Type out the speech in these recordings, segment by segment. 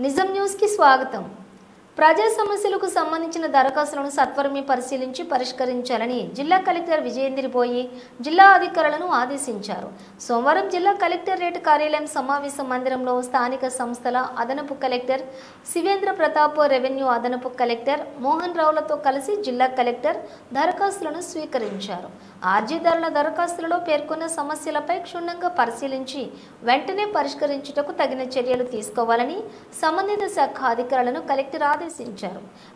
నిజం న్యూస్ కి స్వాగతం। ప్రజా సమస్యలకు సంబంధించిన దరఖాస్తులను సత్వరమే పరిశీలించి పరిష్కరించాలని జిల్లా కలెక్టర్ విజయేంద్ర బోయి జిల్లా అధికారులను ఆదేశించారు। సోమవారం జిల్లా కలెక్టరేట్ కార్యాలయం సమావేశ మందిరంలో స్థానిక సంస్థల అదనపు కలెక్టర్ శివేంద్ర ప్రతాప్, రెవెన్యూ అదనపు కలెక్టర్ మోహన్ రావులతో కలిసి జిల్లా కలెక్టర్ దరఖాస్తులను స్వీకరించారు। అర్జీదారుల దరఖాస్తులలో పేర్కొన్న సమస్యలపై క్షుణ్ణంగా పరిశీలించి వెంటనే పరిష్కరించుటకు తగిన చర్యలు తీసుకోవాలని సంబంధిత శాఖ అధికారులను కలెక్టర్ ఆదేశించారు।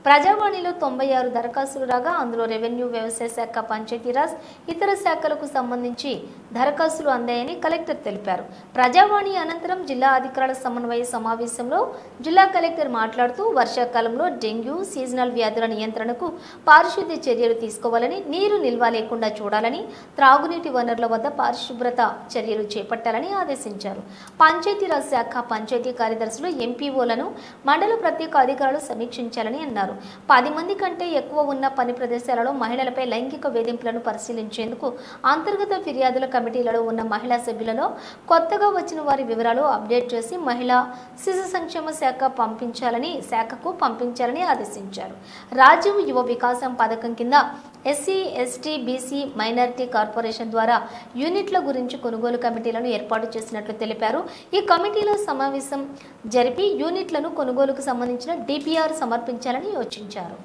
ప్రజావాణిలో 96 దరఖాస్తులు రాగా అందులో రెవెన్యూ, వ్యవసాయ శాఖ, పంచాయతీరాజ్, ఇతర శాఖలకు సంబంధించి దరఖాస్తులు అందాయని కలెక్టర్ తెలిపారు। ప్రజావాణి అనంతరం జిల్లా అధికారుల సమన్వయ సమావేశంలో జిల్లా కలెక్టర్ మాట్లాడుతూ వర్షాకాలంలో డెంగ్యూ, సీజనల్ వ్యాధుల నియంత్రణకు పారిశుద్ధ్య చర్యలు తీసుకోవాలని, నీరు నిల్వ లేకుండా చూడాలని, త్రాగునీటి వనరుల వద్ద పరిశుభ్రత చర్యలు చేపట్టాలని ఆదేశించారు। పంచాయతీరాజ్ శాఖ పంచాయతీ కార్యదర్శులు, ఎంపీఓలను మండల ప్రత్యేక అధికారులు సమీక్షించాలని అన్నారు। 10 మంది కంటే ఎక్కువ ఉన్న పని ప్రదేశాలలో మహిళలపై లైంగిక వేధింపులను పరిశీలించేందుకు అంతర్గత ఫిర్యాదుల కమిటీలలో ఉన్న మహిళా సభ్యులలో కొత్తగా వచ్చిన వారి వివరాలు అప్డేట్ చేసి మహిళా శిశు సంక్షేమ శాఖకు పంపించాలని ఆదేశించారు। రాజ్యం యువ వికాసం పథకం కింద SC, ST, BC, minority corporation ద్వారా యూనిట్ల గురించి కొనుగోలు కమిటీలను ఏర్పాటు చేసినట్లు తెలిపారు। ఈ కమిటీలో సమావేశం జరిపి యూనిట్లను కొనుగోలుకు సంబంధించిన డిపిఆర్ సమర్పించాలని యోచించారు।